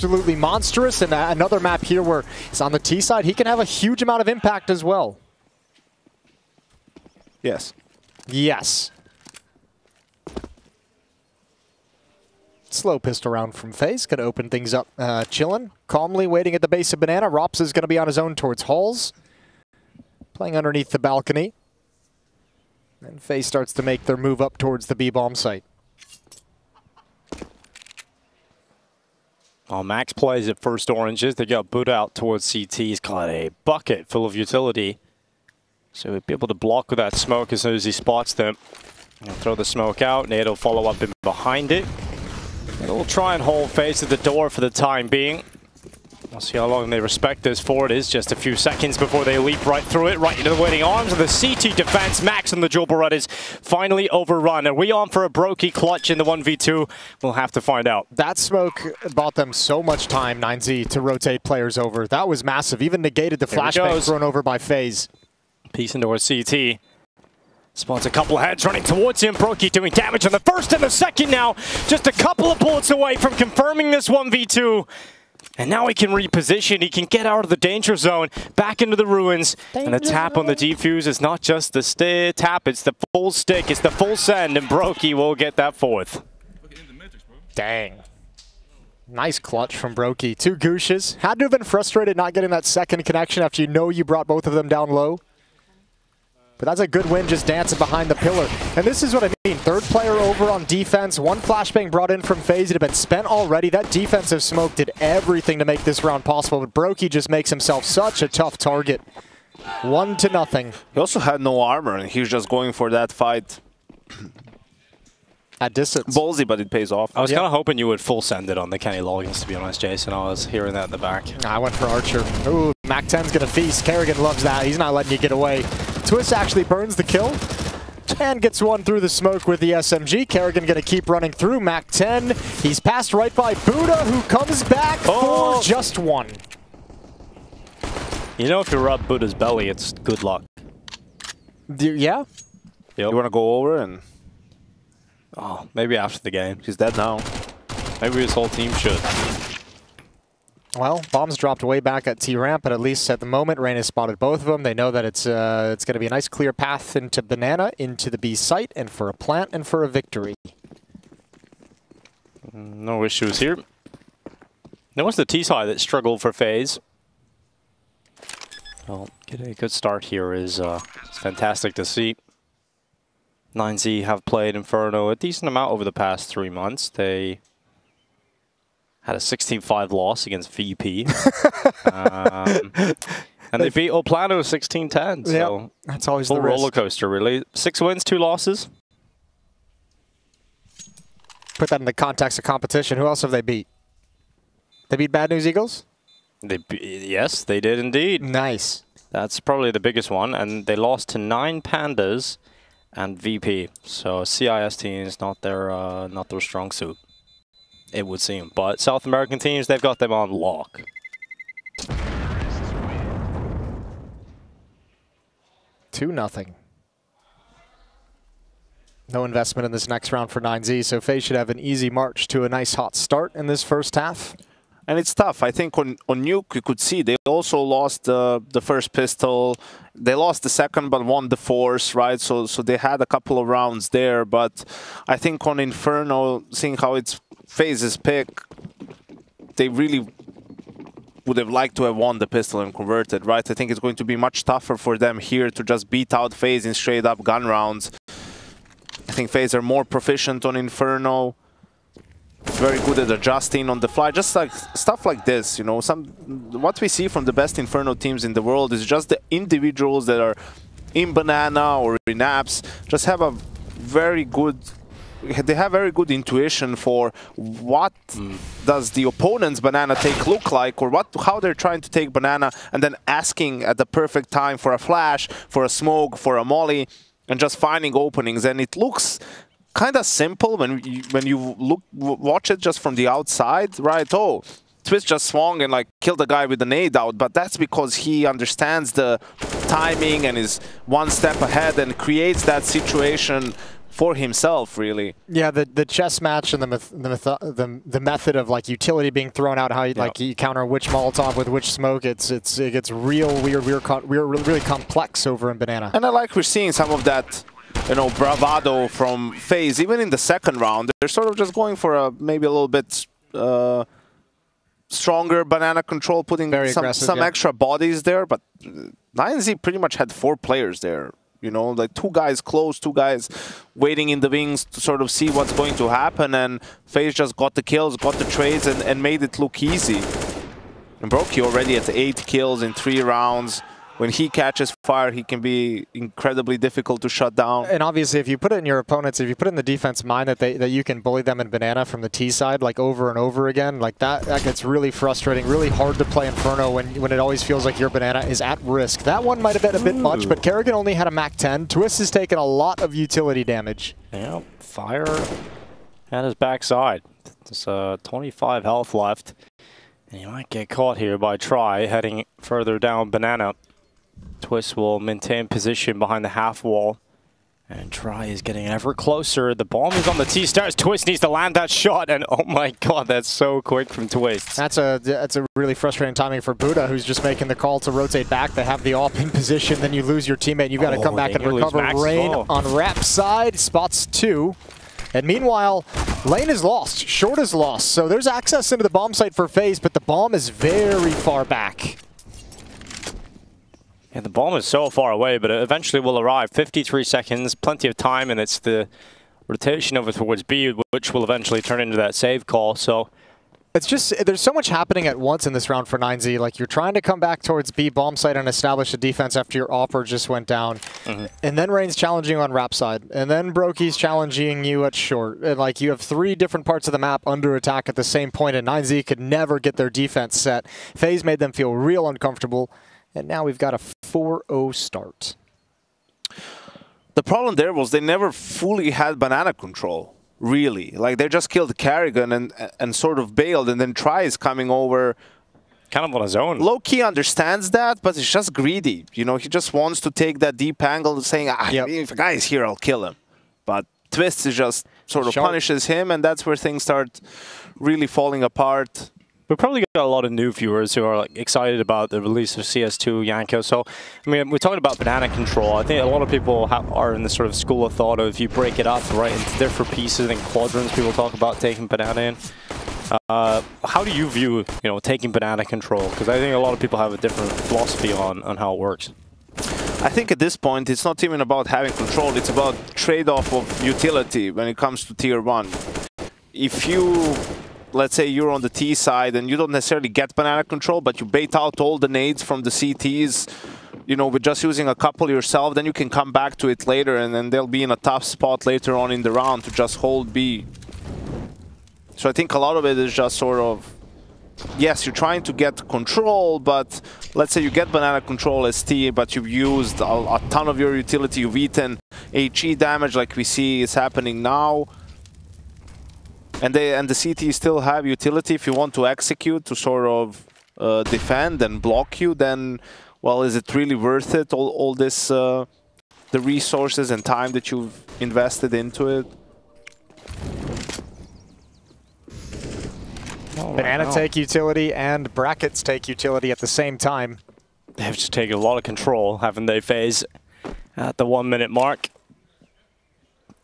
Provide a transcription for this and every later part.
absolutely monstrous. And another map here where it's on the T side. He can have a huge amount of impact as well. Yes. Yes. Slow pistol round from FaZe. Going to open things up. Chillin', calmly waiting at the base of Banana. ropz is going to be on his own towards Halls. Playing underneath the balcony. And FaZe starts to make their move up towards the B-bomb site. Well, Max plays at first oranges. They got boot out towards CT. He's got a bucket full of utility. So he'll be able to block with that smoke as soon as he spots them. He'll throw the smoke out. Nate will follow up in behind it. And we'll try and hold FaZe at the door for the time being. We'll see how long they respect this for. It is just a few seconds before they leap right through it, right into the waiting arms of the CT defense. Max and the Jewel Berettas finally overrun. Are we on for a brokey clutch in the 1v2? We'll have to find out. That smoke bought them so much time, 9Z, to rotate players over. That was massive. Even negated the flashbang thrown over by FaZe. Piece into our CT. Spawns a couple of heads running towards him. brokey doing damage on the first and the second now. Just a couple of bullets away from confirming this 1v2. And now he can reposition. He can get out of the danger zone, back into the ruins. And the tap on the defuse is not just the tap, it's the full stick, it's the full send. And brokey will get that fourth. Dang. Nice clutch from brokey. 2 gooshes. Had to have been frustrated not getting that second connection after you know you brought both of them down low. But that's a good win just dancing behind the pillar. And this is what I mean. Third player over on defense. 1 flashbang brought in from FaZe. It had been spent already. That defensive smoke did everything to make this round possible. But brokey just makes himself such a tough target. 1-0. He also had no armor, and he was just going for that fight. At distance. Ballsy, but it pays off. I was kind of hoping you would full send it on the Kenny Loggins, to be honest, Jason. I was hearing that in the back. I went for Archer. Ooh, Mac 10's going to feast. Kerrigan loves that. He's not letting you get away. Twist actually burns the kill and gets one through the smoke with the SMG. Kerrigan going to keep running through. Mac 10. He's passed right by Buddha, who comes back for just 1. You know, if you rub Buddha's belly, it's good luck. Yeah? Yep. You want to go over and... Oh, maybe after the game. He's dead now. Maybe his whole team should. Well, bombs dropped way back at T-Ramp, but at least at the moment, Rain has spotted both of them. They know that it's going to be a nice clear path into Banana, into the B site, and for a plant, and for a victory. No issues here. Now what's the T side that struggled for FaZe? Well, getting a good start here is fantastic to see. 9Z have played Inferno a decent amount over the past 3 months. They had a 16-5 loss against VP. And they beat Oplano 16-10. So yep, that's always full the risk. roller coaster, really. 6 wins, 2 losses. Put that in the context of competition. Who else have they beat? They beat Bad News Eagles? Yes, they did indeed. Nice. That's probably the biggest one. And they lost to 9 Pandas and VP. So CIS teams, not their strong suit, it would seem. But South American teams, they've got them on lock. Two nothing. No investment in this next round for 9Z, so FaZe should have an easy march to a nice hot start in this first half. And it's tough. I think on Nuke, you could see they also lost the first pistol. They lost the second, but won the fourth, right? So they had a couple of rounds there. But I think on Inferno, seeing how it's FaZe's pick, they really would have liked to have won the pistol and converted, right? I think it's going to be much tougher for them here to just beat out FaZe in straight-up gun rounds. I think FaZe are more proficient on Inferno. Very good at adjusting on the fly, just like stuff like this, you know. What we see from the best Inferno teams in the world is just the individuals that are in Banana or in apps just have a very good, they have very good intuition for what does the opponent's Banana take look like, or how they're trying to take Banana, and then asking at the perfect time for a flash, for a smoke, for a molly, and just finding openings. And it looks kind of simple when you watch it just from the outside, right? Oh, Twist just swung and like killed the guy with the nade out, but that's because he understands the timing and is one step ahead and creates that situation for himself, really. Yeah, the chess match and the method of like utility being thrown out, how you, like you counter which Molotov with which smoke, it gets real weird, really complex over in Banana. And I like we're seeing some of that, you know, bravado from FaZe. Even in the second round, they're sort of just going for a maybe a little bit stronger banana control, putting some extra bodies there. But 9Z pretty much had 4 players there. You know, like 2 guys close, 2 guys waiting in the wings to sort of see what's going to happen. And FaZe just got the kills, got the trades, and made it look easy. And Brokey already at 8 kills in 3 rounds. When he catches fire, he can be incredibly difficult to shut down. And obviously, if you put it in your opponents, if you put it in the defense mind that you can bully them in Banana from the T side, like over and over again, like that gets really frustrating, really hard to play Inferno when it always feels like your Banana is at risk. That one might have been a bit much, but Kerrigan only had a Mac 10. Twist has taken a lot of utility damage. Yeah, fire at his backside. There's 25 health left. And he might get caught here by Try heading further down Banana. Twist will maintain position behind the half wall. And Try is getting ever closer. The bomb is on the T-stars. Twist needs to land that shot. And oh my god, that's so quick from Twist. That's a really frustrating timing for Buddha, who's just making the call to rotate back. They have the AWP in position. Then you lose your teammate. You've got to come back and recover. Rain on Rap's side. Spots 2. And meanwhile, Lane is lost. Short is lost. So there's access into the bomb site for FaZe, but the bomb is very far back. Yeah, the bomb is so far away, but it eventually will arrive. 53 seconds, plenty of time, and it's the rotation over towards B, which will eventually turn into that save call. So it's just, there's so much happening at once in this round for 9Z. Like, you're trying to come back towards B bomb site and establish a defense after your offer just went down. And then Rain's challenging on Rap side. And then Brokey's challenging you at short. And like, you have 3 different parts of the map under attack at the same point, and 9Z could never get their defense set. FaZe made them feel real uncomfortable. And now we've got a 4-0 start. The problem there was they never fully had banana control, really. Like, they just killed Kerrigan and sort of bailed, and then Try is coming over. Kind of on his own. Low-key understands that, but it's just greedy. You know, he just wants to take that deep angle, saying, if a guy is here, I'll kill him. But Twist is just sort of punishes him, and that's where things start really falling apart. We probably got a lot of new viewers who are like excited about the release of CS2 Yanko. So, I mean, we're talking about banana control. I think a lot of people are in the sort of school of thought of if you break it up right into different pieces and quadrants, people talk about taking banana in. How do you view, taking banana control? Because I think a lot of people have a different philosophy on how it works. I think at this point, it's not even about having control. It's about trade-off of utility when it comes to Tier 1. If you... let's say you're on the T side and you don't necessarily get banana control, but you bait out all the nades from the CTs, with just using a couple yourself, then you can come back to it later, and then they'll be in a tough spot later on in the round to just hold B. So I think a lot of it is just sort of, yes, you're trying to get control, but let's say you get banana control as T, but you've used a ton of your utility, you've eaten HE damage like we see is happening now. And the CT still have utility if you want to execute to sort of defend and block you, then, well, is it really worth it, all this, the resources and time that you've invested into it? Banana take utility and brackets take utility at the same time. They've just taken a lot of control, haven't they, FaZe, at the 1-minute mark.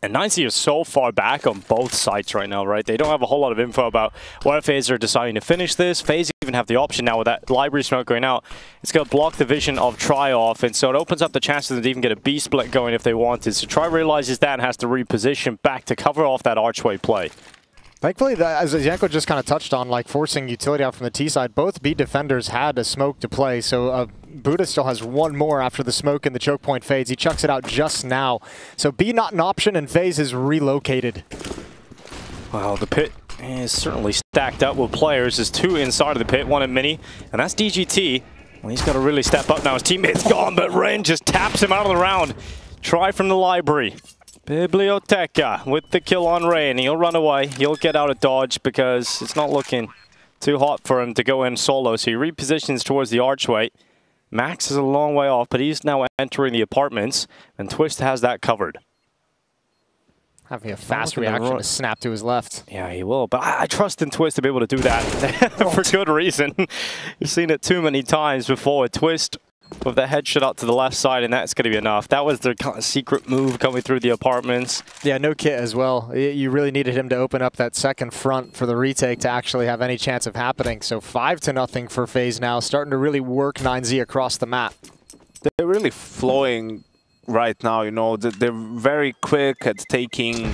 And 9Z is so far back on both sites right now, right? They don't have a whole lot of info about where FaZe are deciding to finish this. FaZe even have the option now with that library smoke going out. It's going to block the vision of Try off, and so it opens up the chances to even get a B split going if they wanted. So Try realizes that and has to reposition back to cover off that archway play. Thankfully, as Yanko just kind of touched on, like forcing utility out from the T side, both B defenders had a smoke to play. So Buddha still has one more after the smoke and the choke point fades. He chucks it out just now. So B not an option, and FaZe is relocated. Well, the pit is certainly stacked up with players. There's 2 inside of the pit, 1 at mini, and that's DGT. Well, he's got to really step up now. His teammate's gone, but Rain just taps him out of the round. Try from the library. Biblioteca with the kill on Rain. He'll run away. He'll get out of dodge because it's not looking too hot for him to go in solo. So he repositions towards the archway. Max is a long way off, but he's now entering the apartments, and Twist has that covered. Having a fast reaction to snap to his left. Yeah, he will. But I trust in Twist to be able to do that for good reason. You've seen it too many times before. Twist with the headshot up to the left side, and that's going to be enough. That was their kind of secret move coming through the apartments. Yeah, no kit as well. You really needed him to open up that second front for the retake to actually have any chance of happening. So 5-0 for FaZe now, starting to really work 9Z across the map. They're really flowing right now, you know. They're very quick at taking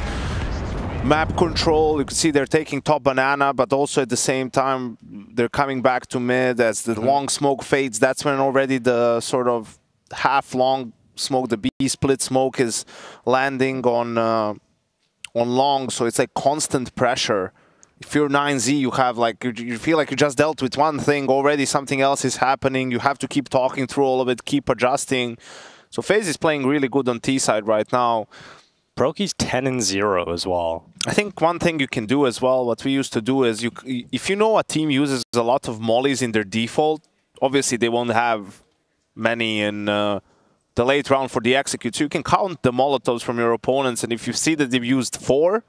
map control. You can see they're taking top banana, but also at the same time they're coming back to mid as the long smoke fades. That's when already the sort of half long smoke, the B split smoke, is landing on long. So it's like constant pressure. If you're 9Z, you have like, you feel like you just dealt with one thing already, something else is happening. You have to keep talking through all of it, keep adjusting. So FaZe is playing really good on T side right now. Brokey's 10-0 as well. I think one thing you can do as well, what we used to do is, if you know a team uses a lot of mollies in their default, obviously they won't have many in the late round for the execute. So you can count the Molotovs from your opponents, and if you see that they've used 4,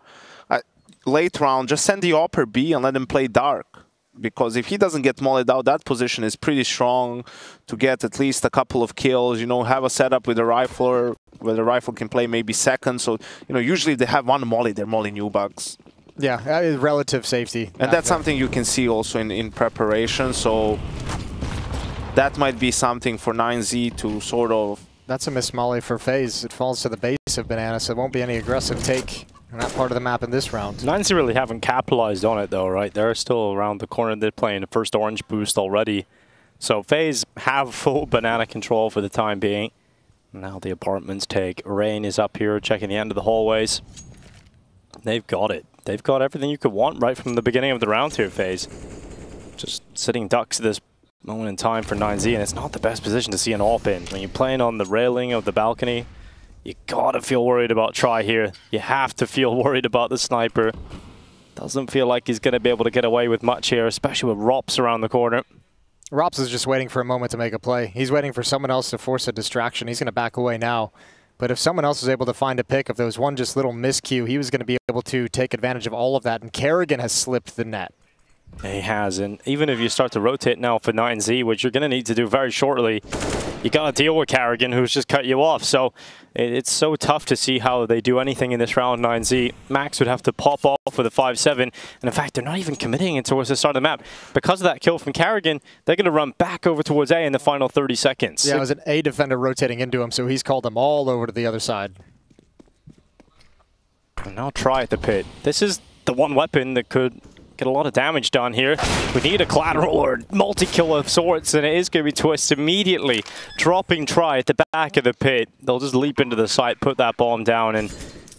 late round, just send the upper B and let him play dark. Because if he doesn't get mollied out, that position is pretty strong to get at least a couple of kills. You know, have a setup with a rifler where the rifle can play maybe second. So, you know, usually they have one molly, they're molly new bugs. Yeah, that is relative safety. And that's something you can see also in preparation. So that might be something for 9Z to sort of... That's a miss molly for FaZe. It falls to the base of banana, so it won't be any aggressive take on that part of the map in this round. 9Z really haven't capitalized on it though, right? They're still around the corner. They're playing the first orange boost already. So FaZe have full banana control for the time being. Now the apartments take. Rain is up here checking the end of the hallways. They've got it. They've got everything you could want right from the beginning of the round here, FaZe. Just sitting ducks at this moment in time for 9Z, and it's not the best position to see an AWP in. When you're playing on the railing of the balcony, you gotta feel worried about Try here. You have to feel worried about the sniper. Doesn't feel like he's gonna be able to get away with much here, especially with ropz around the corner. ropz is just waiting for a moment to make a play. He's waiting for someone else to force a distraction. He's gonna back away now. But if someone else is able to find a pick, if there was one just little miscue, he was gonna be able to take advantage of all of that, and Kerrigan has slipped the net. He has, and even if you start to rotate now for 9Z, which you're going to need to do very shortly, you got to deal with Kerrigan, who's just cut you off. So it's so tough to see how they do anything in this round, 9Z. Max would have to pop off with a 5-7, and in fact, they're not even committing it towards the start of the map. Because of that kill from Kerrigan, they're going to run back over towards A in the final 30 seconds. Yeah, it was an A defender rotating into him, so he's called them all over to the other side. And now Try at the pit. This is the one weapon that could get a lot of damage done here. We need a collateral or multi-kill of sorts, and it is going to be Twist immediately dropping Try at the back of the pit. They'll just leap into the site, put that bomb down, and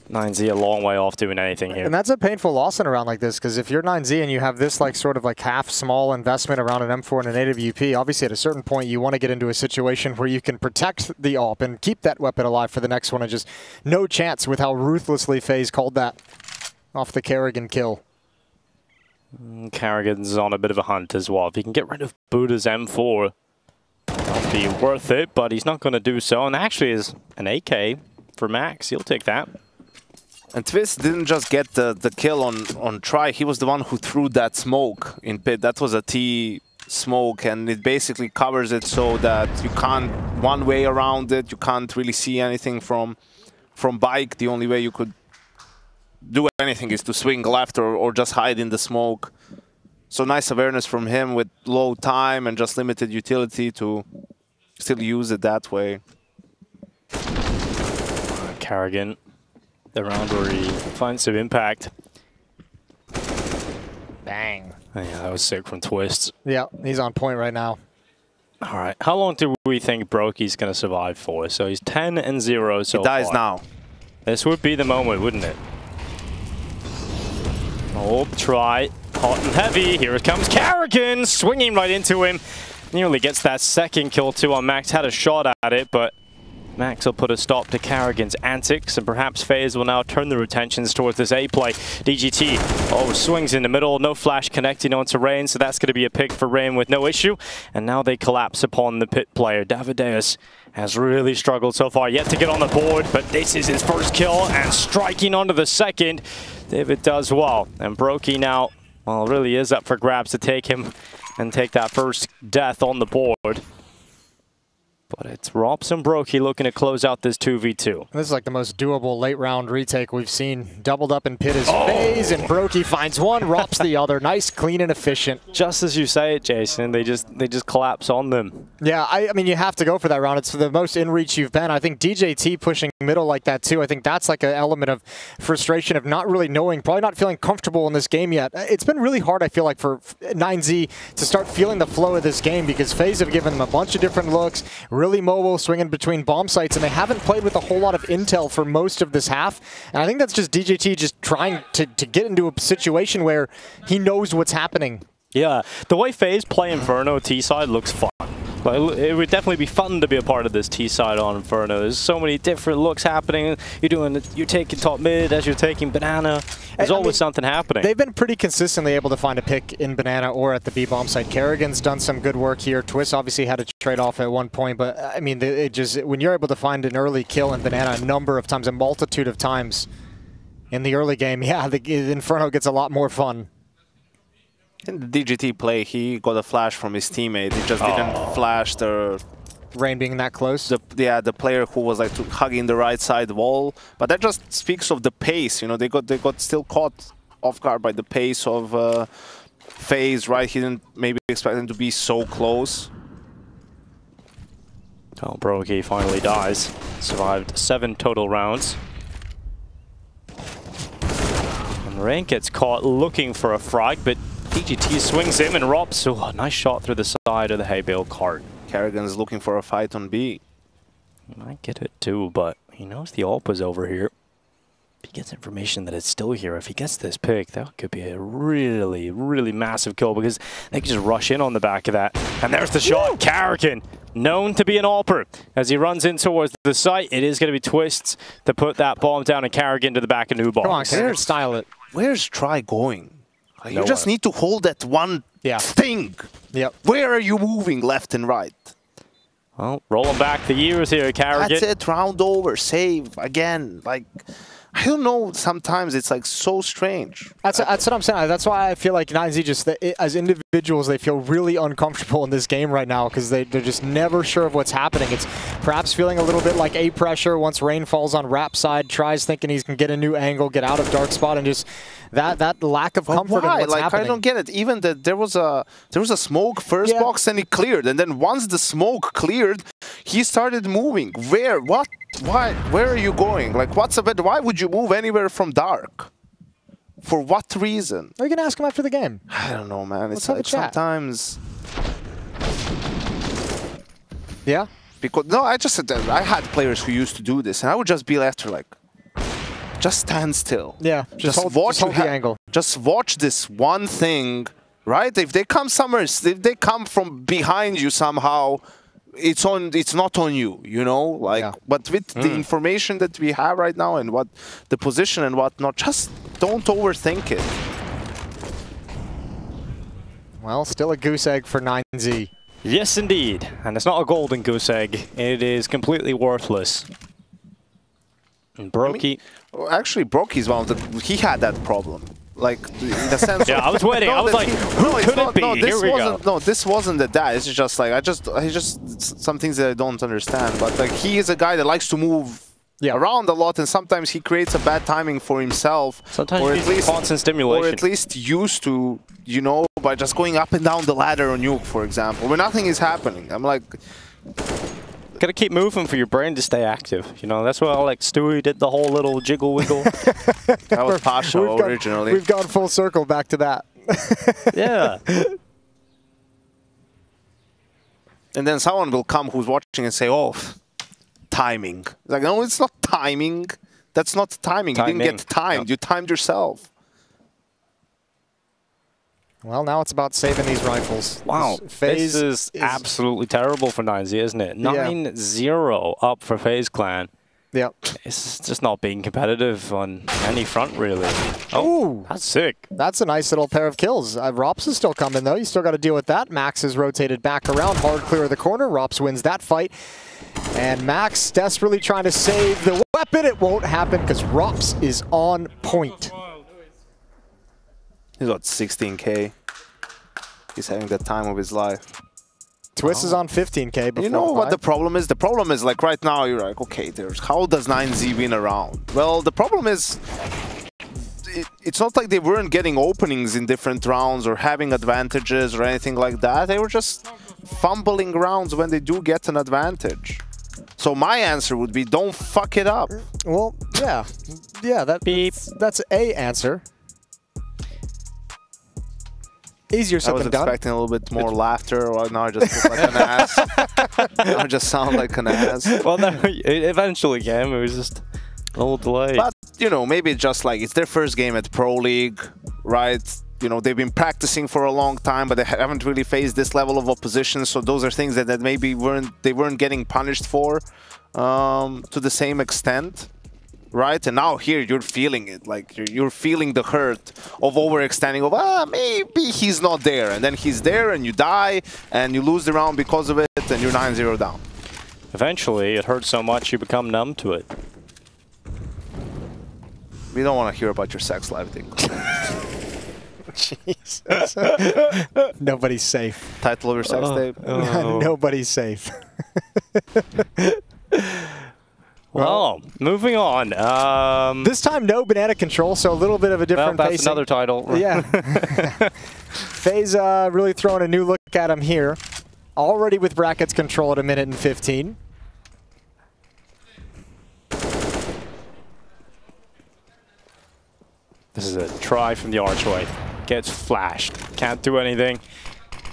9Z a long way off doing anything here. And that's a painful loss in a round like this, because if you're 9Z and you have this sort of half small investment around an M4 and a native UP, obviously at a certain point you want to get into a situation where you can protect the AWP and keep that weapon alive for the next one, and just no chance with how ruthlessly FaZe called that off the Kerrigan kill. Kerrigan's on a bit of a hunt as well. If he can get rid of Buddha's M4, that'll be worth it, but he's not going to do so. And actually is an AK for Max. He'll take that. And Twist didn't just get the kill on Try. He was the one who threw that smoke in pit. That was a T smoke, and it basically covers it so that you can't one way around it. You can't really see anything from bike. The only way you could do anything is to swing left or just hide in the smoke. So nice awareness from him with low time and just limited utility to still use it that way. Kerrigan, the round where he finds some impact. Bang. Oh, yeah, that was sick from Twist. Yeah, he's on point right now. All right, how long do we think Brokey's going to survive for? So he's 10-0 so far. He dies now. This would be the moment, wouldn't it? Oh, Try. Hot and heavy. Here it comes. Kerrigan swinging right into him. Nearly gets that second kill too on Max. Had a shot at it, but Max will put a stop to Carrigan's antics, and perhaps FaZe will now turn their attentions towards this A play. DGT, swings in the middle, no flash connecting onto Rain, so that's going to be a pick for Rain with no issue. And now they collapse upon the pit player. Davideus has really struggled so far, yet to get on the board, but this is his first kill, and striking onto the second. David does well, and Brokey now, well, really is up for grabs to take him and take that first death on the board. But it's ropz and Brokey looking to close out this 2v2. This is like the most doable late round retake we've seen. Doubled up in pit is FaZe, and Brokey finds one, ropz the other. Nice, clean, and efficient. Just as you say it, Jason, they just collapse on them. Yeah, I mean, you have to go for that round. It's the most in reach you've been. I think DJT pushing middle like that too. I think that's like an element of frustration of not really knowing, probably not feeling comfortable in this game yet. It's been really hard, I feel like, for 9Z to start feeling the flow of this game because FaZe have given them a bunch of different looks. Really mobile, swinging between bomb sites, and they haven't played with a whole lot of intel for most of this half. And I think that's just DJT just trying to get into a situation where he knows what's happening. Yeah, the way FaZe play Inferno T-side looks fun. Like, it would definitely be fun to be a part of this T-side on Inferno. There's so many different looks happening. You're taking top mid as you're taking banana. There's always something happening. They've been pretty consistently able to find a pick in banana or at the B bomb site. Kerrigan's done some good work here. Twist obviously had a trade off at one point, but I mean, when you're able to find an early kill in banana a number of times, a multitude of times in the early game, yeah, the Inferno gets a lot more fun. In the DGT play, he got a flash from his teammate. He just didn't flash the Rain being that close. The player who was like hugging the right side wall. But that just speaks of the pace. You know, they got still caught off guard by the pace of FaZe. Right, he didn't maybe expect them to be so close. Oh, Brokey finally dies. Survived 7 total rounds. And Rain gets caught looking for a frag, but DGT swings him and ropz. Oh, a nice shot through the side of the hay bale cart. Kerrigan's looking for a fight on B. He might get it too, but he knows the AWP is over here. If he gets information that it's still here, if he gets this pick, that could be a really, really massive kill because they can just rush in on the back of that. And there's the shot. Carrigan, known to be an AWPer. As he runs in towards the site, it is going to be Twists to put that bomb down and Carrigan to the back of new box. Come on, Carrigan, style it. Where's Try going? You just need to hold that one thing. Yep. Where are you moving left and right? Well, rolling back the years here, Carrigan. That's it, round over, save again. Like, I don't know, sometimes it's like so strange. That's what I'm saying. That's why I feel like 9Z just, as individuals, they feel really uncomfortable in this game right now because they're just never sure of what's happening. It's perhaps feeling a little bit like A pressure once Rain falls on Rap side, tries thinking he can get a new angle, get out of dark spot, and just that lack of comfort in what's happening. I don't get it. Even that there was a smoke first box and it cleared, and then once the smoke cleared, he started moving. Where? What? Why? Where are you going? Like, what's a bit? Why would you move anywhere from dark? For what reason? Are you gonna ask him after the game? I don't know, man. Let's it's have like a chat. sometimes. Yeah. Because no, I had players who used to do this, and I would just be after like, just stand still. Yeah. Just hold the angle. Just watch this one thing, right? If they come somewhere, if they come from behind you somehow, it's not on you, you know. Like, but with the information that we have right now and what the position and whatnot, just don't overthink it. Well, still a goose egg for 9Z. Yes, indeed. And it's not a golden goose egg. It is completely worthless. And Brokey... actually, Brokey's one of the... He had that problem. Like, in the sense yeah, I was waiting. I was like, who could it be? Here we go. No, this wasn't that. It's just like, some things that I don't understand. But like, he is a guy that likes to move around a lot, and sometimes he creates a bad timing for himself. Sometimes or at least constant stimulation. Or at least used to, you know, by just going up and down the ladder on Nuke, for example, where nothing is happening. I'm like... Gotta keep moving for your brain to stay active. You know, that's why like Stewie did the whole little jiggle wiggle. That was Pasha originally. We've gone full circle back to that. Yeah. And then someone will come who's watching and say, oh, timing. Like, no, it's not timing. That's not timing. You didn't get timed. You timed yourself. Well, now it's about saving these rifles. Wow, FaZe this is absolutely terrible for 9Z, isn't it? 9-0 up for FaZe Clan. Yep. It's just not being competitive on any front, really. Oh, that's sick. That's a nice little pair of kills. ropz is still coming, though. You still got to deal with that. Max is rotated back around. Hard clear of the corner. ropz wins that fight. And Max desperately trying to save the weapon. It won't happen because ropz is on point. He's got 16K. He's having the time of his life. Twist is on 15K before. You know what the problem is? The problem is, like, right now, you're like, okay, how does 9Z win a round? Well, the problem is, it's not like they weren't getting openings in different rounds or having advantages or anything like that. They were just fumbling rounds when they do get an advantage. So my answer would be, don't fuck it up. Well, yeah. Yeah, that's a answer. Easier said than done. I was expecting a little bit more laughter, or now I just look like an ass. Now I just sound like an ass. Well, no, it eventually came. It was just a little delay. But, you know, maybe it's just like it's their first game at Pro League, right? You know, they've been practicing for a long time, but they haven't really faced this level of opposition. So those are things that maybe they weren't getting punished for to the same extent. Right, and now here you're feeling it, like you're feeling the hurt of overextending, of maybe he's not there, and then he's there and you die and you lose the round because of it and you're 9-0 down. Eventually it hurts so much you become numb to it. We don't want to hear about your sex life, Dick. Jesus. Nobody's safe. Title of your sex tape? Nobody's safe. Well, moving on. This time, no banana control, so a little bit of a different that's pacing. Another title. Yeah. FaZe really throwing a new look at him here. Already with brackets control at 1 minute and 15. This is a try from the archway. Gets flashed. Can't do anything.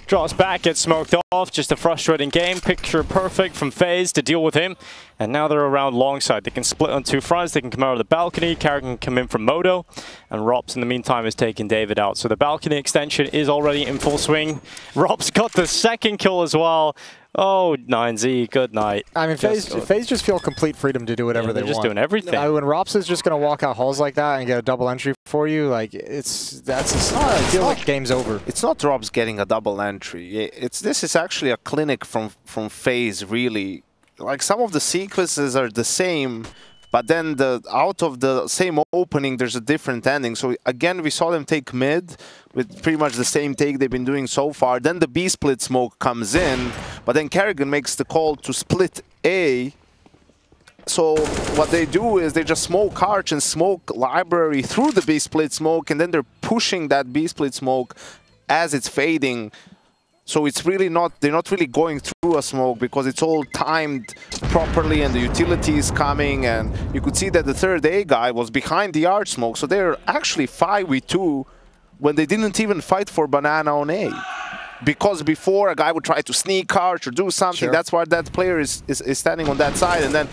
Draws back, gets smoked off. Just a frustrating game. Picture perfect from FaZe to deal with him. And now they're around long side. They can split on two fronts. They can come out of the balcony. Carrigan can come in from Moto. And ropz, in the meantime, is taking David out. So the balcony extension is already in full swing. ropz got the second kill as well. Oh, 9Z, good night. I mean, FaZe just feel complete freedom to do whatever they want. They're just doing everything. When ropz is just going to walk out halls like that and get a double entry for you, like I feel like game's over. It's not ropz getting a double entry. This is actually a clinic from FaZe, really. Like, some of the sequences are the same, but then out of the same opening, there's a different ending. So again, we saw them take mid with pretty much the same take they've been doing so far. Then the B split smoke comes in, but then Carrigan makes the call to split A. So what they do is they just smoke arch and smoke library through the B split smoke, and then they're pushing that B split smoke as it's fading. So it's really they're not really going through a smoke because it's all timed properly and the utility is coming, and you could see that the third A guy was behind the arch smoke. So they're actually 5v2 when they didn't even fight for banana on A. Because before a guy would try to sneak arch or do something, sure. That's why that player is standing on that side, and then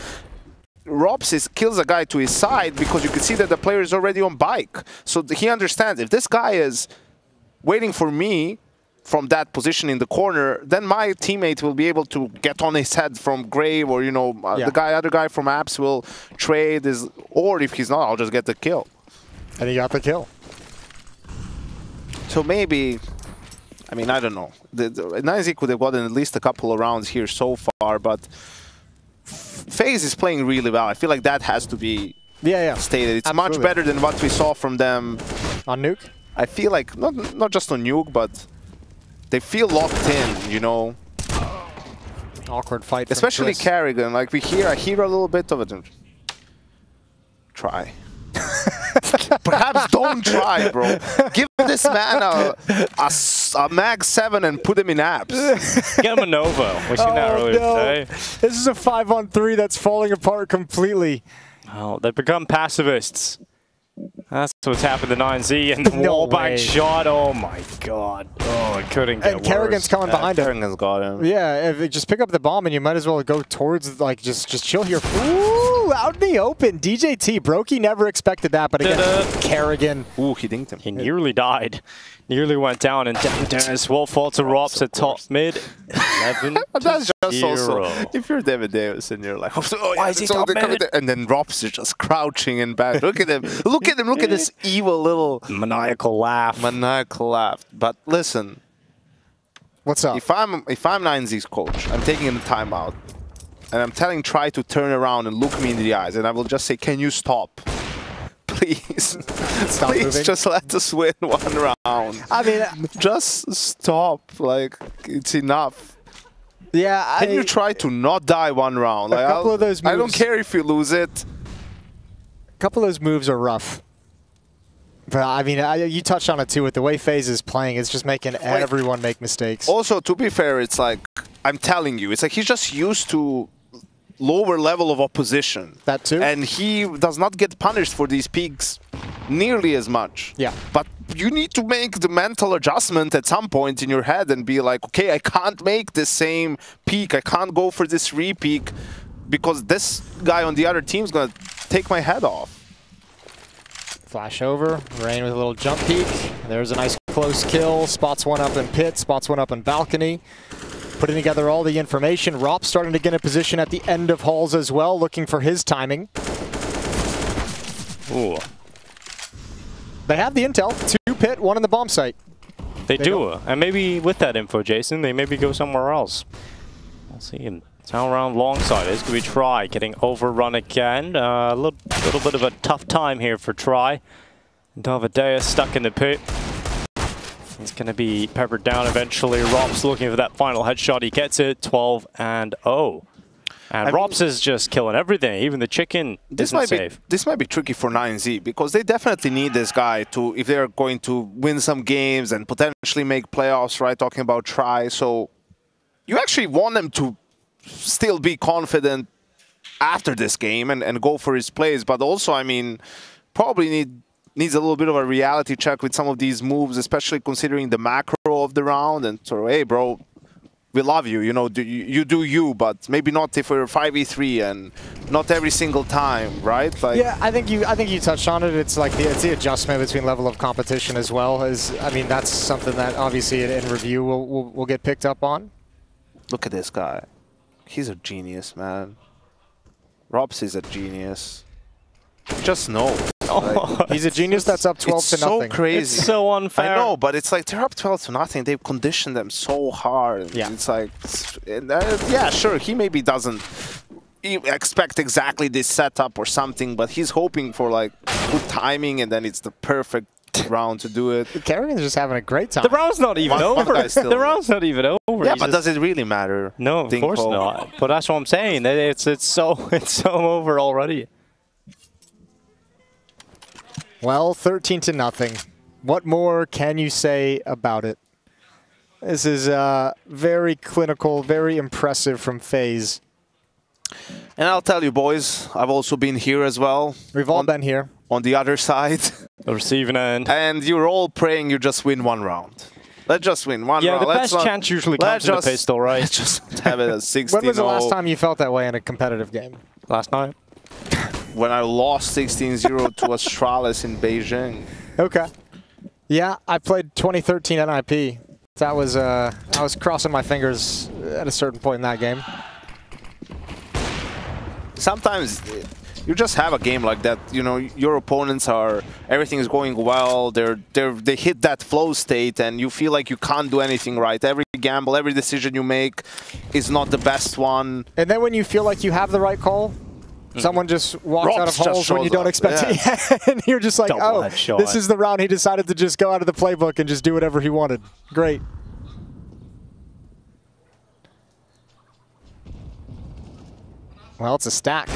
ropz kills a guy to his side because you can see that the player is already on bike. So he understands, if this guy is waiting for me from that position in the corner, then my teammate will be able to get on his head from Grave, or, you know, the other guy from apps will trade or if he's not, I'll just get the kill. And he got the kill. So maybe, I mean, I don't know. 9Z could have gotten at least a couple of rounds here so far, but FaZe is playing really well. I feel like that has to be stated. It's Absolutely. much better than what we saw from them on Nuke. I feel like not just on Nuke, but they feel locked in, you know. Awkward fight. Especially Carrigan. Like I hear a little bit of it. Try. Perhaps don't try, bro. Give this man a mag 7 and put him in apps. Get him a Nova. We've seen that earlier today. This is a 5-on-3 that's falling apart completely. Oh, they've become pacifists. That's what's happened to 9Z, and the wallbang shot. Oh my god. Oh, it couldn't get worse. And Carrigan's coming behind him. Carrigan's got him. Yeah, if you just pick up the bomb and you might as well go towards, like, just chill here. Ooh! Oh, out in the open. DJT. Brokey never expected that, but again, Kerrigan. Ooh, he dinked him. He nearly died. Nearly went down, and Dennis will fall to ropz at top mid. 11 That's just 0. also, if you're David Davis and you're like, oh, yeah, why is he top mid? And then ropz is just crouching in back. Look at him. Look at him. Look at this evil little maniacal laugh. Maniacal laugh. But listen. What's up? If I'm 9Z's coach, I'm taking him timeout. And I'm telling Try to turn around and look me in the eyes. And I will just say, can you stop? Please. Stop Please moving. just let us win one round. I mean, just stop. Like, it's enough. yeah. Can you try to not die one round? A Like, couple of those moves. I don't care if you lose it. A couple of those moves are rough. But I mean, you touched on it too. With the way FaZe is playing, it's just making everyone make mistakes. Also, to be fair, it's like, I'm telling you, it's like he's just used to lower level of opposition. That too. And he does not get punished for these peaks nearly as much. Yeah. But you need to make the mental adjustment at some point in your head and be like, okay, I can't make the same peak. I can't go for this re-peak because this guy on the other team is going to take my head off. Flash over. Rain with a little jump peek. There's a nice close kill. Spots one up in pit. Spots one up in balcony. Putting together all the information. ropz starting to get in position at the end of halls as well, looking for his timing. Ooh. They have the intel. 2 pit, 1 in the bomb site. They do. And maybe with that info, Jason, they maybe go somewhere else. We'll see him. Down around long side. It's going to be Try getting overrun again. A little bit of a tough time here for Try. Davadea stuck in the pit. He's going to be peppered down eventually. ropz looking for that final headshot. He gets it. 12-0. And ropz is just killing everything. Even the chicken isn't safe. This might be tricky for 9Z because they definitely need this guy to, if they're going to win some games and potentially make playoffs, right? Talking about Try. So you actually want them to still be confident after this game and go for his plays. But also, I mean, probably needs a little bit of a reality check with some of these moves, especially considering the macro of the round. And sort of, hey, bro, we love you. You know, you do you, but maybe not if we're 5v3 and not every single time, right? Like, yeah, I think you touched on it. It's like it's the adjustment between level of competition as well. I mean, that's something that obviously in review will get picked up on. Look at this guy. He's a genius, man. ropz is a genius. Just know. Like, he's a genius that's up 12 to nothing. It's so crazy. It's so unfair. I know, but it's like they're up 12 to nothing. They've conditioned them so hard. Yeah. It's like, yeah, sure, he maybe doesn't expect exactly this setup or something, but he's hoping for like good timing, and then it's the perfect round to do it. Kerrigan's just having a great time. The round's not even over. The round's not even over. Yeah, but does it really matter? No, of course not. But that's what I'm saying. It's so over already. Well, 13 to nothing. What more can you say about it? This is very clinical, very impressive from FaZe. And I'll tell you, boys, I've also been here as well. We've all been here. On the other side. The receiving end. And you're all praying you just win one round. Let's just win one round. Yeah, the best chance usually comes in the pistol, right? Let's just have it at 16-0. When was the last time you felt that way in a competitive game? Last night. When I lost 16-0 to Astralis in Beijing. Okay. Yeah, I played 2013 NIP. That was I was crossing my fingers at a certain point in that game. Sometimes you just have a game like that. You know, your opponents are, everything is going well. They hit that flow state, and you feel like you can't do anything right. Every gamble, every decision you make is not the best one. And then when you feel like you have the right call, someone just walks out of holes when you don't expect it. And you're just like, oh, this is the round he decided to just go out of the playbook and just do whatever he wanted. Great. Well, it's a stack.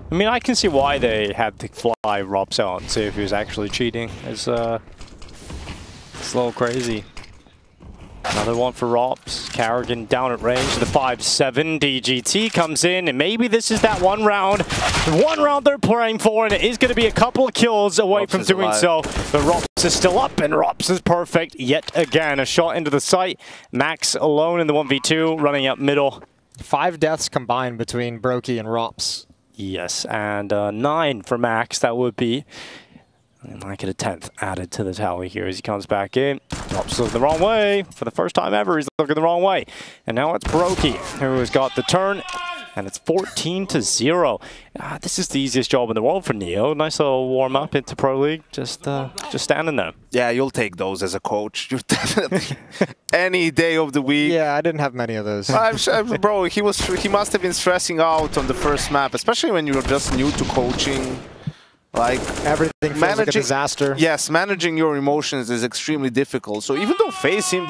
I mean, I can see why they had to fly ropz out and see if he was actually cheating. It's a little crazy. Another one for ropz. Kerrigan down at range. The 5-7. DGT comes in, and maybe this is that one round. The one round they're playing for, and it is going to be a couple of kills away from doing so. But ropz is still up, and ropz is perfect yet again. A shot into the site. Max alone in the 1v2, running up middle. 5 deaths combined between Brokey and ropz. Yes, and 9 for Max, that would be. And might get a 10th added to the tally here as he comes back in. Drops looking the wrong way. For the first time ever, he's looking the wrong way. And now it's Brokey who has got the turn. And it's 14-0. This is the easiest job in the world for Neo. Nice little warm-up into Pro League. Just standing there. Yeah, you'll take those as a coach. You definitely any day of the week. Yeah, I didn't have many of those. Bro, he must have been stressing out on the first map, especially when you're just new to coaching. Like everything feels like a disaster. Yes, managing your emotions is extremely difficult. So even though FaZe seemed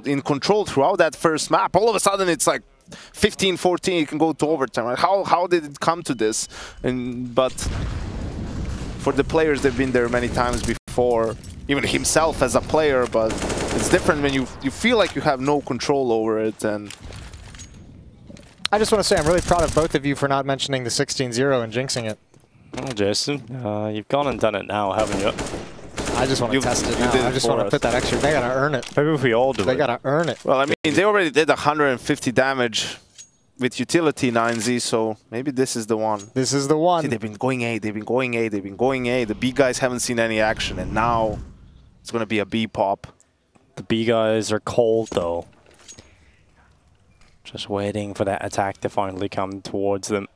in control throughout that first map, all of a sudden it's like 15-14, you can go to overtime. Right? How did it come to this? But for the players, they've been there many times before, even himself as a player, but it's different when you feel like you have no control over it. And I just want to say I'm really proud of both of you for not mentioning the 16-0 and jinxing it. Well, Jason, you've gone and done it now, haven't you? I just want to test it now. I just want to put that extra. They gotta earn it. Maybe if we all do it. They gotta earn it. Well, I mean, they already did 150 damage with utility 9Z, so maybe this is the one. This is the one. See, they've been going A, they've been going A, they've been going A. The B guys haven't seen any action, and now it's gonna be a B pop. The B guys are cold though. Just waiting for that attack to finally come towards them.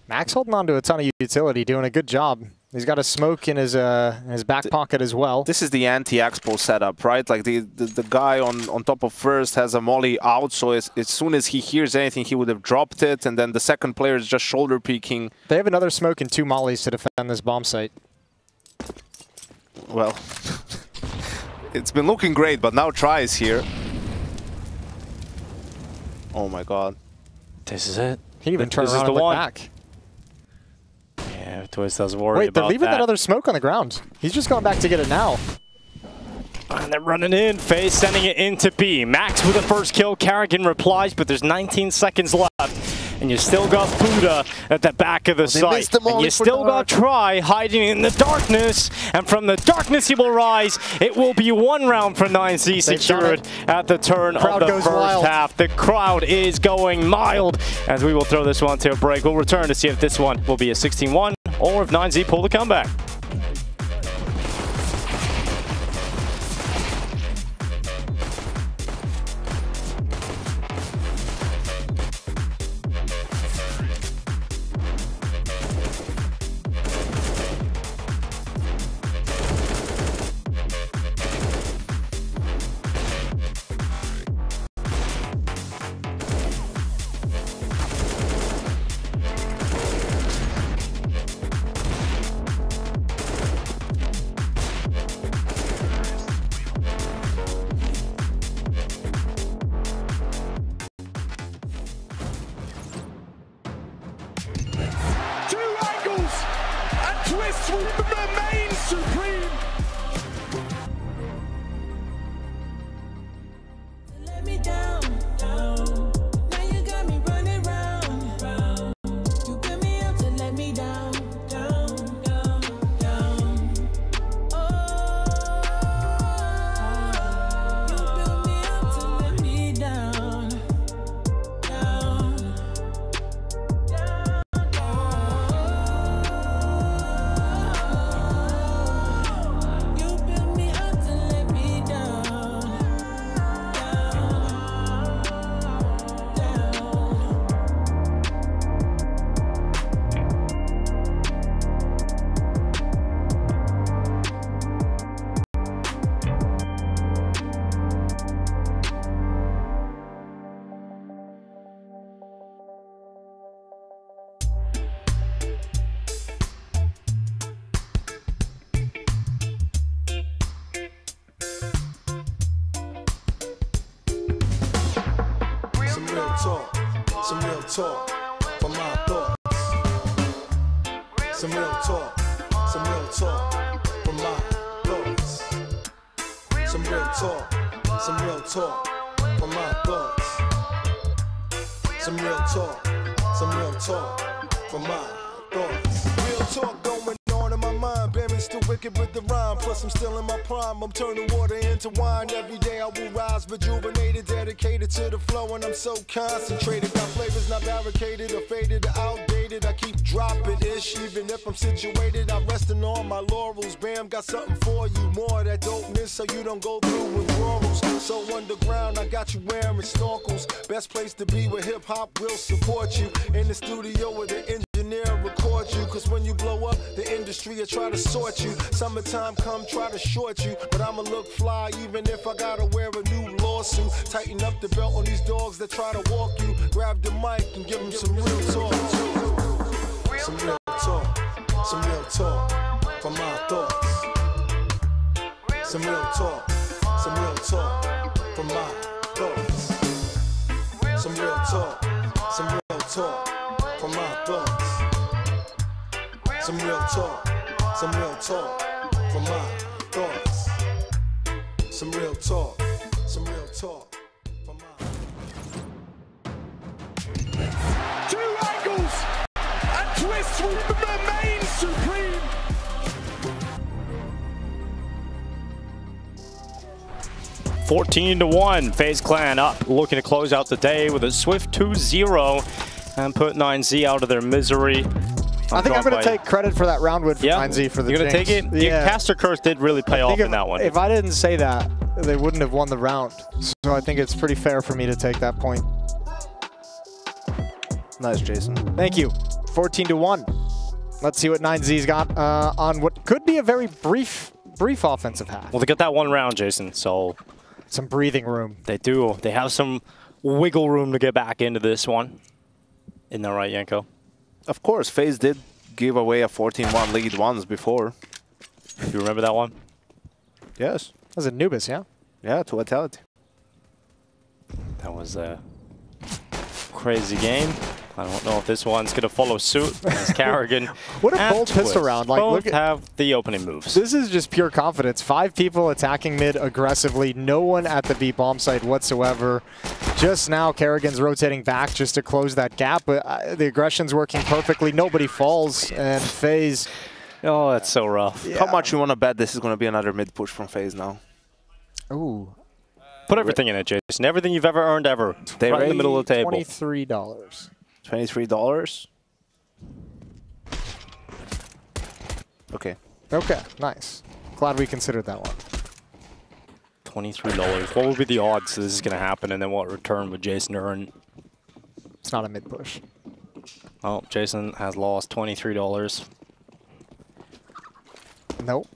Max holding on to a ton of utility, doing a good job. He's got a smoke in his back pocket as well. This is the anti-expo setup, right? Like the guy on top of first has a molly out, so as soon as he hears anything, he would have dropped it, and then the second player is just shoulder peeking. They have another smoke and 2 mollies to defend this bomb site. Well, it's been looking great, but now Try is here. Oh my god. This is it. He even turned around and looked back. Yeah, Twist doesn't worry about that. Wait, they're leaving that other smoke on the ground. He's just going back to get it now. And they're running in. FaZe sending it into B. Max with the first kill. Carrigan replies, but there's 19 seconds left. And you still got Buddha at the back of the site. And you still got Try hiding in the darkness. And from the darkness he will rise. It will be 1 round for 9Z secured at the turn of the first half. The crowd is going mild as we will throw this one to a break. We'll return to see if this one will be a 16-1 or if 9Z pull the comeback. Twist will remain supreme. Let me down, down. Now you got me running round, round. You put me up to let me down, down, down, down. Oh, you built me up to let me down, down, down. Some real talk for my thoughts. Some real talk for my thoughts. Some real talk for my thoughts. Some real talk for my thoughts. Real talk going on in my mind, bearing still wicked with the rhyme. Plus I'm still in my prime. I'm turning water into wine. Every day I will rise, rejuvenated, dedicated to the flow, and I'm so concentrated. Got flavors not barricaded or faded or outdated. I keep dropping ish, even if I'm situated. I'm resting on my laurels. Bam, got something for you. More of that dopeness so you don't go through withdrawals. So underground, I got you wearing snorkels. Best place to be where hip hop will support you. In the studio where the engineer records you. Cause when you blow up, the industry will try to sort you. Summertime come try to short you. But I'ma look fly even if I gotta wear a new lawsuit. Tighten up the belt on these dogs that try to walk you. Grab the mic and give them some real talk. Some real talk. Some real talk from my thoughts. Some real talk. Some real talk from my thoughts. Some real talk. Some real talk from my thoughts. Some real talk. Some real talk from my thoughts. Some real talk. Some real talk from my. Two angles and Twist will remain supreme. $14-1, FaZe Clan up, looking to close out the day with a swift 2-0 and put 9Z out of their misery. I think I'm going to take credit for that round win for 9Z for the You're going to take it? Yeah. The caster curse did really pay off in that one. If I didn't say that, they wouldn't have won the round. So I think it's pretty fair for me to take that point. Nice, Jason. Thank you. 14-1. Let's see what 9Z's got on what could be a very brief offensive half. Well, they got that one round, Jason, so... Some breathing room. They do. They have some wiggle room to get back into this one. Isn't that right, Yanko? Of course, FaZe did give away a 14-1 lead once before. You remember that one? Yes. That was Anubis, yeah? Yeah, to Vitality. That was a crazy game. I don't know if this one's going to follow suit as Carrigan. What a bold pistol round. Like, both look have the opening moves. This is just pure confidence. 5 people attacking mid aggressively. No one at the B bomb site whatsoever. Just now, Carrigan's rotating back just to close that gap, but the aggression's working perfectly. Nobody falls, and FaZe... Oh, that's so rough. Yeah. How much you want to bet this is going to be another mid push from FaZe now? Ooh. Put everything in it, Jason. Everything you've ever earned ever. They right in the middle of the table. $23. $23? Okay. Okay, nice. Glad we considered that one. $23. What would be the odds this is going to happen, and then what return would Jason earn? It's not a mid push. Oh, Jason has lost $23. Nope.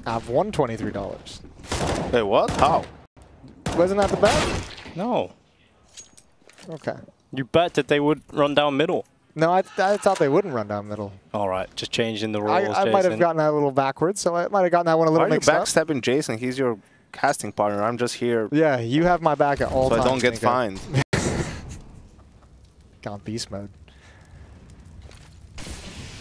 I've won $23. Wait, what? How? Wasn't that the bet? No. Okay. You bet that they would run down middle. No, I thought they wouldn't run down middle. All right, just changing the rules, I might have gotten that a little backwards, so I might have gotten that one a little mixed up. Why are you backstabbing Jason? He's your casting partner. I'm just here. Yeah, you have my back at all times. So I don't get fined. Gone beast mode.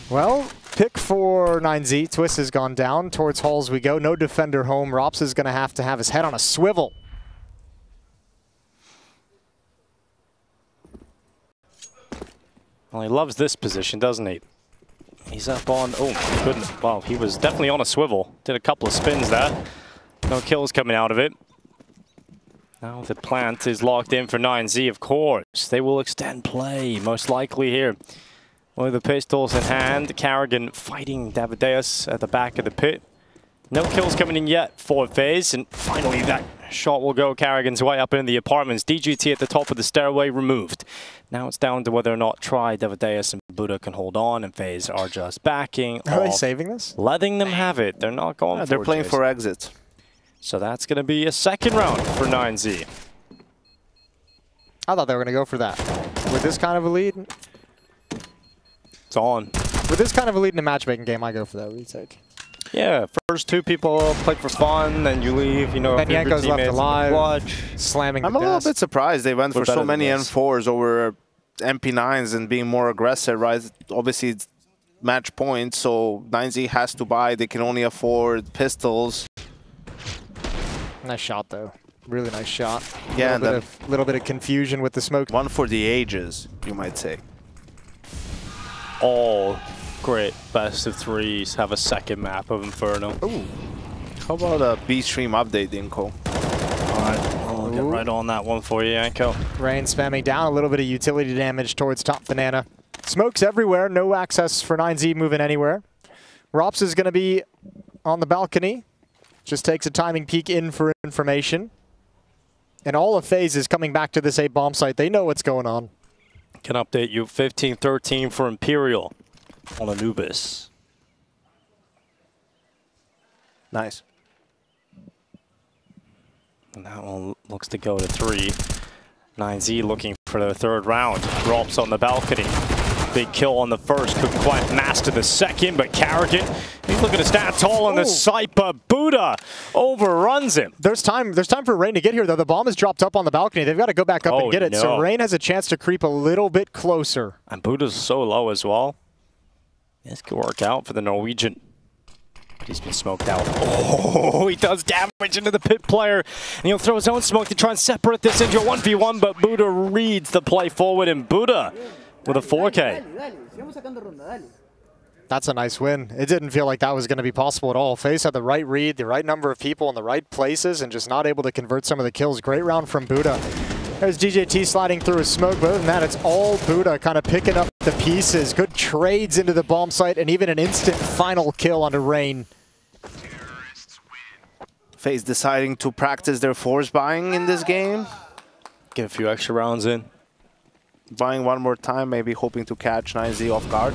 Well, pick for 9Z. Twist has gone down. Towards halls we go. No defender home. ropz is going to have his head on a swivel. Well, he loves this position, doesn't he? He's up on... Oh, my goodness. Wow, he was definitely on a swivel. Did a couple of spins there. No kills coming out of it. Now the plant is locked in for 9Z, of course. They will extend play, most likely here. With the pistols in hand, Carrigan fighting Davideus at the back of the pit. No kills coming in yet for FaZe, and finally that shot will go Carrigan's way up in the apartments. DGT at the top of the stairway removed. Now it's down to whether or not Try, Davideus, and Buddha can hold on, and FaZe are just backing off. Are they saving this? Letting them have it. They're not going for it. They're playing Jason. for exit. So that's going to be a second round for 9Z. I thought they were going to go for that. With this kind of a lead? It's on. With this kind of a lead in a matchmaking game, I go for that retake. Yeah, first 2 people play for fun, then you leave, you know. Then Yanko's left alive, slamming the I'm a little bit surprised they went for so many M4s over MP9s and being more aggressive, right? Obviously, it's match point, so 9Z has to buy. They can only afford pistols. Nice shot, though. Really nice shot. Yeah, a little bit of confusion with the smoke. One for the ages, you might say. All great. Best of threes have a second map of Inferno. Ooh. How about a B-Stream update, Inko? Alright, I'll get right on that one for you, Yanko. Rain spamming down, a little bit of utility damage towards top banana. Smokes everywhere, no access for 9Z moving anywhere. ropz is going to be on the balcony. Just takes a timing peek in for information. And all of FaZe is coming back to this A bomb site. They know what's going on. Can update you 15-13 for Imperial on Anubis. Nice. And that one looks to go to 3. 9Z looking for their third round. ropz on the balcony. Big kill on the first. Couldn't quite master the second, but Carrigan, he's looking to stand tall on the site, but Buddha overruns him. There's time for Rain to get here, though. The bomb is dropped up on the balcony. They've got to go back up and get it. No. So Rain has a chance to creep a little bit closer. And Buddha's so low as well. This could work out for the Norwegian. He's been smoked out. Oh, he does damage into the pit player. And he'll throw his own smoke to try and separate this into a 1v1, but Buddha reads the play forward, and Buddha with a 4K. That's a nice win. It didn't feel like that was going to be possible at all. FaZe had the right read, the right number of people in the right places, and just not able to convert some of the kills. Great round from Buddha. There's DJT sliding through his smoke, but other than that, it's all Buddha kind of picking up the pieces. Good trades into the bomb site, and even an instant final kill onto Rain. FaZe deciding to practice their force buying in this game. Get a few extra rounds in. Buying one more time, maybe hoping to catch 9Z off guard.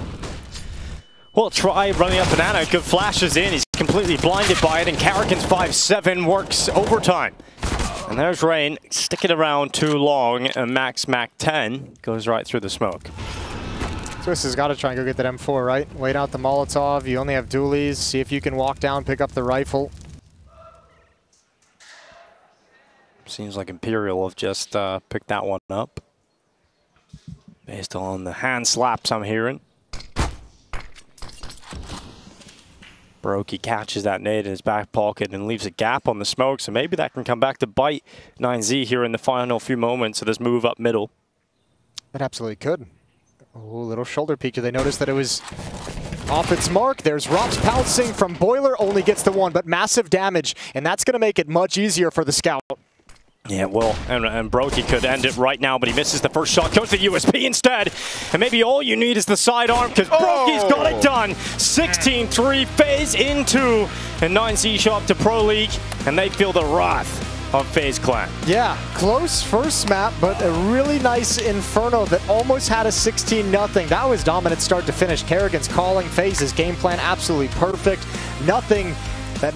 Well, try running up banana. Good flashes in. He's completely blinded by it, and Carrigan's 5-7 works overtime. And there's Rain sticking around too long, and Mac 10 goes right through the smoke. Swiss has got to try and go get that M4, right? Wait out the Molotov. You only have dualies. See if you can walk down, pick up the rifle. Seems like Imperial have just picked that one up. Based on the hand slaps I'm hearing. Brokey catches that nade in his back pocket and leaves a gap on the smoke, so maybe that can come back to bite 9Z here in the final few moments of this move up middle. It absolutely could. Oh, little shoulder peek. Did they notice that it was off its mark? There's ropz pouncing from Boiler, only gets the one, but massive damage, and that's going to make it much easier for the scout. Yeah, well, and Brokey could end it right now, but he misses the first shot. Goes to the USP instead. And maybe all you need is the sidearm, because Brokey's got it done. 16-3, FaZe in 2. And 9Z show up to Pro League, and they feel the wrath of FaZe Clan. Yeah, close first map, but a really nice Inferno that almost had a 16-0. That was dominant start to finish. Carrigan's calling. FaZe's game plan absolutely perfect. Nothing that